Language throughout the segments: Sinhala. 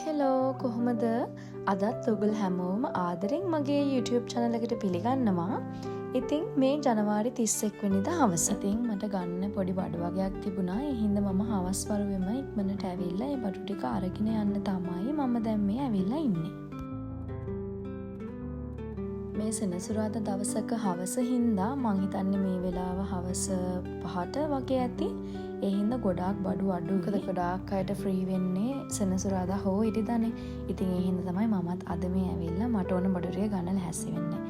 හෙලෝ කොහොමද අදත් ඔගල් හැමෝම ආදරෙන් මගේ YouTube channel එකට පිළිගන්නවා. ඉතින් මේ ජනවාරි 31 වෙනිදා හවස. ඉතින් මට ගන්න පොඩි බඩු වගේක් තිබුණා. ඒ හින්දා මම හවස් වරුවෙම ඉක්මනට ඇවිල්ලා ඒ බඩු ටික අරගෙන යන්න තමයි මම දැන් මේ ඇවිල්ලා ඉන්නේ. මේ සෙනසුරාදා දවසක හවස හින්දා මං හිතන්නේ මේ වෙලාව හවස 5ට වගේ ඇති. ඒ හින්දා ගොඩාක් බඩු අඩුයි. මොකද ගොඩාක් අයට ෆ්‍රී වෙන්නේ සෙනසුරාදා හෝ ඉරිදානේ. ඉතින් ඒ හින්දා තමයි මමත් අද මේ ඇවිල්ලා මට ඕන බඩු ටික ගන්න ලැහැස්සි වෙන්නේ.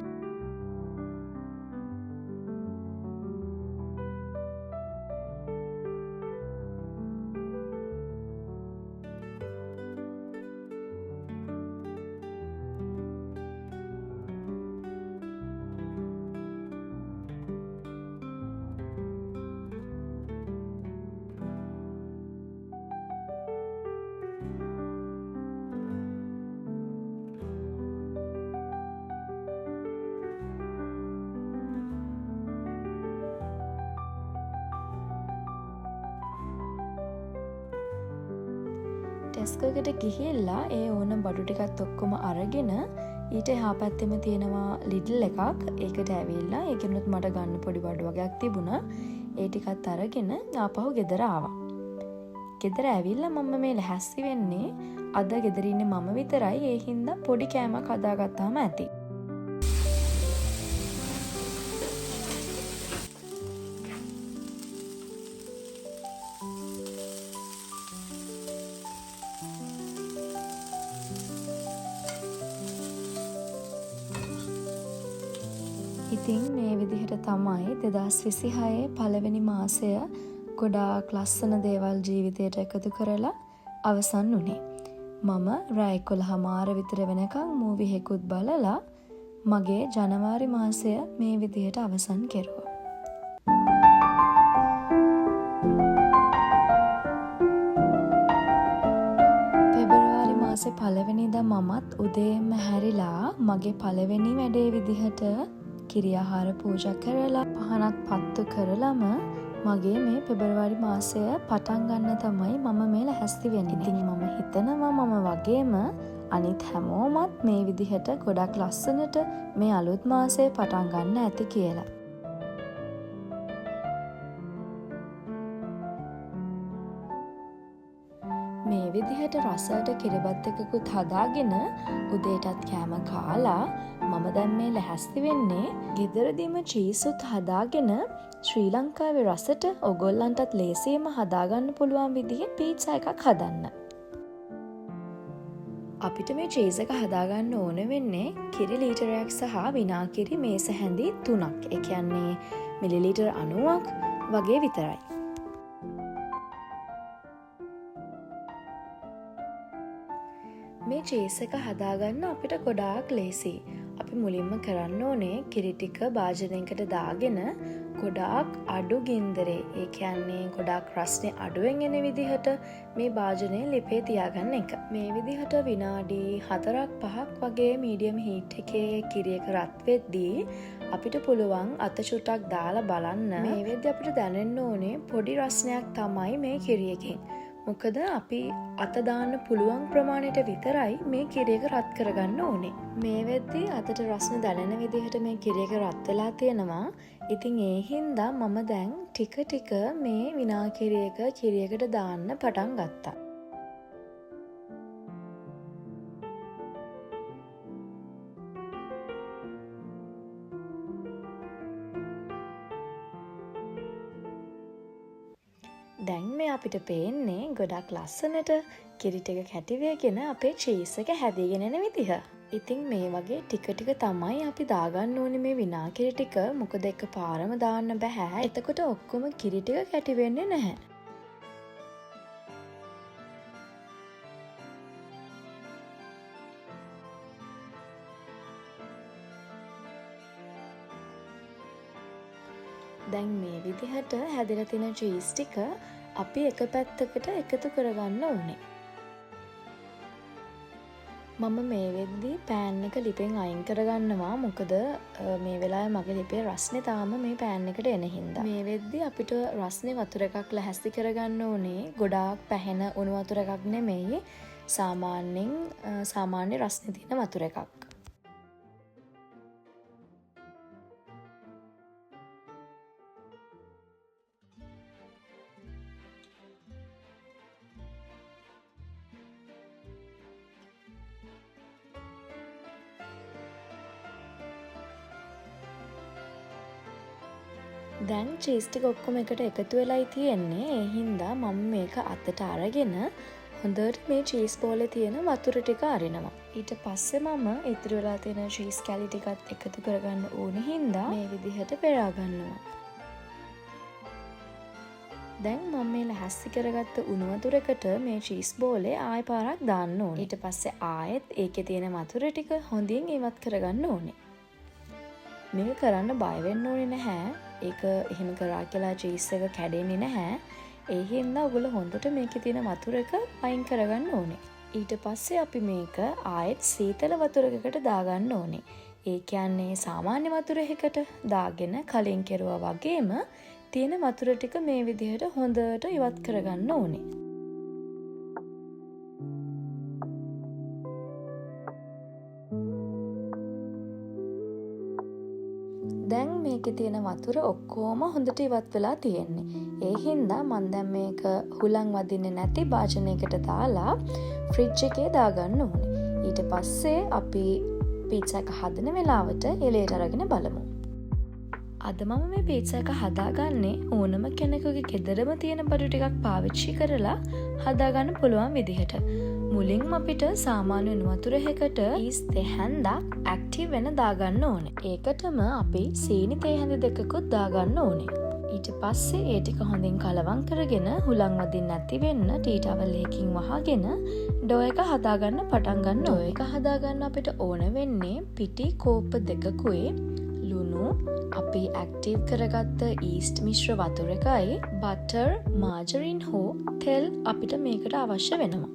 ටෙස්කෝ එකට ගිහිල්ලා ඒ ඕන බඩු ටිකත් ඔක්කොම අරගෙන ඊට එහා පැත්තෙම තියෙනවා ලිඩල් එකක්. ඒකට ඇවිල්ලා ඒකෙනුත් මට ගන්න පොඩි බඩු වගේක් තිබුණා. ඒ ටිකත් අරගෙන ආපහු ගෙදර ආවා. ගෙදර ඇවිල්ලා මම මේ ලැහැස්සි වෙන්නේ අද ගෙදර ඉන්නේ මම විතරයි. ඒ හින්දා පොඩි කෑමක් හදාගත්තාම ඇති. ඉතින් මේ විදිහට තමයි 2026 පළවෙනි මාසය ගොඩාක් ලස්සන දේවල් ජීවිතයට එකතු කරලා අවසන් වුණේ. මම රෑ 11:00 විතර වෙනකන් මූවි එකකුත් බලලා මගේ ජනවාරි මාසය මේ විදිහට අවසන් කෙරුවා. පෙබරවාරි මාසේ පළවෙනිදා මමත් උදේම හැරිලා මගේ පළවෙනි වැඩේ විදිහට කිරියාහාර පූජා කරලා පහනක් පත්තු කරලම මගේ මේ පෙබරවාරි මාසය පටන් ගන්න තමයි මම මේ ලැහැස්ති වෙන්නේ. ඉතින් මම හිතනවා මම වගේම අනිත් හැමෝමත් මේ විදිහට ගොඩක් ලස්සනට මේ අලුත් මාසය පටන් ගන්න ඇති කියලා. මේ විදිහට රසයට කිරිබත් එකකුත් හදාගෙන උදේටත් කෑම කාලා මම දැන් මේ ලැහැස්ති වෙන්නේ ගෙදරදීම චීසුත් හදාගෙන ශ්‍රී ලංකාවේ රසට ඔයගොල්ලන්ටත් ලේසියෙන්ම හදාගන්න පුළුවන් විදිහේ පීට්සා එකක් හදන්න. අපිට මේ චීස් එක හදාගන්න ඕන වෙන්නේ කිරි ලීටරයක් සහ විනාකිරි මේස හැඳි 3ක්. ඒ කියන්නේ මිලිලීටර් 90ක් වගේ විතරයි. මේ චීස් එක හදාගන්න අපිට ගොඩාක් ලේසි. අපි මුලින්ම කරන්න ඕනේ කිරි ටික භාජනයකට දාගෙන ගොඩාක් අඩු ගින්දරේ, ඒ කියන්නේ ගොඩාක් රස්නේ අඩුවෙන් එන විදිහට මේ භාජනය ලිපේ තියාගන්න එක. මේ විදිහට විනාඩි 4-5ක් වගේ මීඩියම් හීට් එකේ කිරි එක රත් වෙද්දී අපිට පුළුවන් අත චුට්ටක් දාලා බලන්න. මේ වෙද්දී අපිට දැනෙන්න ඕනේ පොඩි රස්නයක් තමයි මේ කිරි එකෙන්. මොකද අපි අත දාන්න පුළුවන් ප්‍රමාණයට විතරයි මේ කිරි එක රත් කරගන්න ඕනේ. මේ වෙද්දී අතට රස්න දැනෙන විදිහට මේ කිරි එක රත් වෙලා තියෙනවා. ඉතින් ඒ හින්දා මම දැන් ටික ටික මේ විනාකිරි එක කිරි එකට දාන්න පටන් ගත්තා. දැන් මේ අපිට පේන්නේ ගොඩක් ලස්සනට කිරි ටික කැටි වෙගෙන අපේ චීස් එක හැදීගෙන එන විදිහ. ඉතින් මේ වගේ ටික ටික තමයි අපි දාගන්න ඕනේ මේ විනාකිරි ටික. මොකද එකපාරම දාන්න බෑ. එතකොට ඔක්කොම කිරි ටික කැටි වෙන්නේ නැහැ. දැන් මේ විදිහට හැදලා තියෙන චීස් ටික අපි එක පැත්තකට එකතු කරගන්න ඕනේ. මම මේ වෙද්දී පෑන් එක ලිපෙන් අයින් කරගන්නවා. මොකද මේ වෙලාවේ මගේ ලිපේ රස්නේ තාම මේ පෑන් එකට එන හින්දා. මේ වෙද්දී අපිට රස්නේ වතුර එකක් ලැහැස්ති කරගන්න ඕනේ. ගොඩාක් පැහැෙන උණු වතුර එකක් නෙමෙයි. සාමාන්‍ය රස්නේ තියෙන වතුර එකක්. දැන් චීස් ටික ඔක්කොම එකට එකතු වෙලායි තියෙන්නේ. ඒ හින්දා මම මේක අතට අරගෙන හොඳට මේ චීස් බෝලේ තියෙන වතුර ටික අරිනවා. ඊට පස්සේ මම ඉතුරු වෙලා තියෙන චීස් කැලි ටිකත් එකතු කරගන්න ඕන හින්දා මේ විදිහට පෙරා ගන්නවා. දැන් මම මේ ලැහැස්ති කරගත්ත උණු වතුරකට මේ චීස් බෝලේ ආයෙ පාරක් දාන්න ඕනේ. ඊට පස්සේ ආයෙත් ඒකේ තියෙන වතුර ටික හොඳින් ඉවත් කරගන්න ඕනේ. මේක කරන්න බය වෙන්න ඕනේ නැහැ. ඒක එහෙම කරා කියලා චීස් එක කැඩෙන්නේ නැහැ. ඒ හින්දා ඔයගොල්ලෝ හොඳට මේකේ තියෙන වතුර එක අයින් කරගන්න ඕනේ. ඊට පස්සේ අපි මේක ආයෙත් සීතල වතුරකකට දාගන්න ඕනේ. ඒ කියන්නේ සාමාන්‍ය වතුර එකකට දාගෙන කලින් කෙරුවා වගේම තියෙන වතුර ටික මේ විදිහට හොඳට ඉවත් කරගන්න ඕනේ. දැන් මේකේ තියෙන වතුර ඔක්කොම හොඳට ඉවත් වෙලා තියෙන්නේ. ඒ හින්දා මම දැන් මේක හුලං වදින්නේ නැති භාජනයකට දාලා ෆ්‍රිජ් එකේ දාගන්න ඕනේ. ඊට පස්සේ අපි පීට්සා එක හදන වෙලාවට එලයට අරගෙන බලමු. අද මම මේ පීට්සා එක හදාගන්නේ ඕනම කෙනෙකුගේ ගෙදරම තියෙන බඩු ටිකක් පාවිච්චි කරලා හදාගන්න පුළුවන් විදිහට. මුලින්ම අපිට සාමාන්‍ය උණු වතුර එකකට ඊස් දෙහැන්දක් ඇක්ටිව් වෙන දාගන්න ඕනේ. ඒකටම අපි සීනි තේ හැඳි දෙකකුත් දාගන්න ඕනේ. ඊට පස්සේ ඒ ටික හොඳින් කලවම් කරගෙන හුලං වදින්න නැති වෙන්න ටී ටවල් එකකින් වහගෙන ඩෝ එක හදාගන්න පටන් ගන්න. ඩෝ එක හදාගන්න අපිට ඕන වෙන්නේ පිටි කෝප්ප දෙකකුයි ලුණු අපි ඇක්ටිව් කරගත්ත ඊස්ට් මිශ්‍ර වතුර එකයි බටර් මාජරින් හෝ තෙල් අපිට මේකට අවශ්‍ය වෙනවා.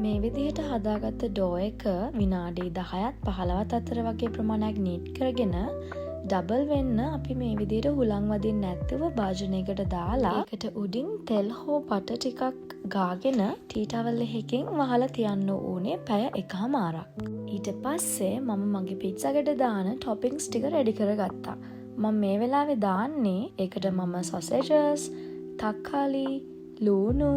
මේ විදිහට හදාගත්ත ඩෝ එක විනාඩි 10ත් 15ත් අතර වගේ ප්‍රමාණයක් නීට් කරගෙන ඩබල් වෙන්න අපි මේ විදිහට හුලං වදින්න නැතුව භාජනයකට දාලා ඒකට උඩින් තෙල් හෝ බටර් ටිකක් ගාගෙන ටී ටවල් එකකින් වහලා තියන්න ඕනේ පැය එකමාරක්. ඊට පස්සේ මම මගේ පිට්සා එකට දාන ටොපින්ග්ස් ටික රෙඩි කරගත්තා. මම මේ වෙලාවේ දාන්නේ ඒකට මම සොසේජස්, තක්කාලි, ලූණු,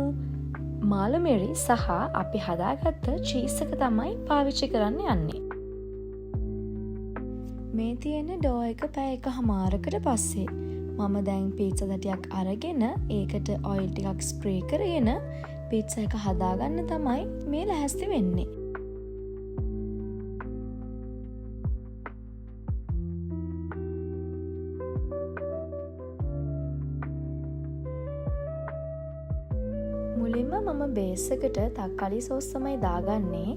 මාළුමිරි සහ අපි හදාගත්ත චීස් එක තමයි පාවිච්චි කරන්න යන්නේ. මේ තියෙන ඩෝ එක පැය එකමාරකට පස්සේ මම දැන් පීට්සා තටියක් අරගෙන ඒකට ඔයිල් ටිකක් ස්ප්‍රේ කරගෙන පීට්සා එක හදාගන්න තමයි මේ ලැහැස්ති වෙන්නේ. මුලින්ම මම බේස් එකට තක්කාලි සෝස් තමයි දාගන්නේ.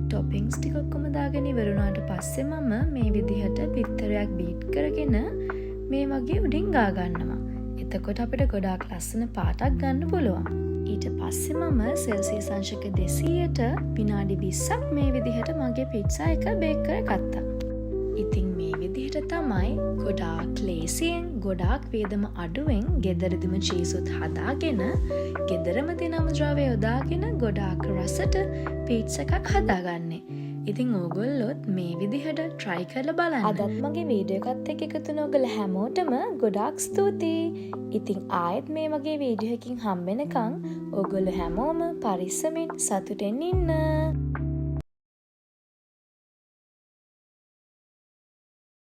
ටොපින්ග්ස් ටික ඔක්කොම දාගෙන ඉවරුණාට පස්සේ මම මේ විදිහට බිත්තරයක් බීට් කරගෙන මේ වගේ උඩින් ගා ගන්නවා. එතකොට අපිට ගොඩාක් ලස්සන පාටක් ගන්න පුළුවන්. ඊට පස්සේ මම සෙල්සියස් අංශක 200ට විනාඩි 20ක් මේ විදිහට මගේ පිට්සා එක බේක් කරගත්තා. ඉතින් මේ විදිහට තමයි ගොඩාක් ලේසියෙන් ගොඩාක් වියදම අඩුවෙන් ගෙදරදිම චීසුත් හදාගෙන ගෙදරම දිනම ද්‍රව්‍ය යොදාගෙන ගොඩාක් රසට පීට්ස් එකක් හදාගන්නේ. ඉතින් ඕගොල්ලොත් මේ විදිහට try කරලා බලන්න. අදත් මගේ වීඩියෝ එකත් එක්ක එකතු වුණ ඔයගොල්ලෝ හැමෝටම ගොඩාක් ස්තුතියි. ඉතින් ආයෙත් මේ වගේ වීඩියෝ එකකින් හම්බෙනකන් ඕගොල්ලෝ හැමෝම පරිස්සමෙන් සතුටෙන් ඉන්න.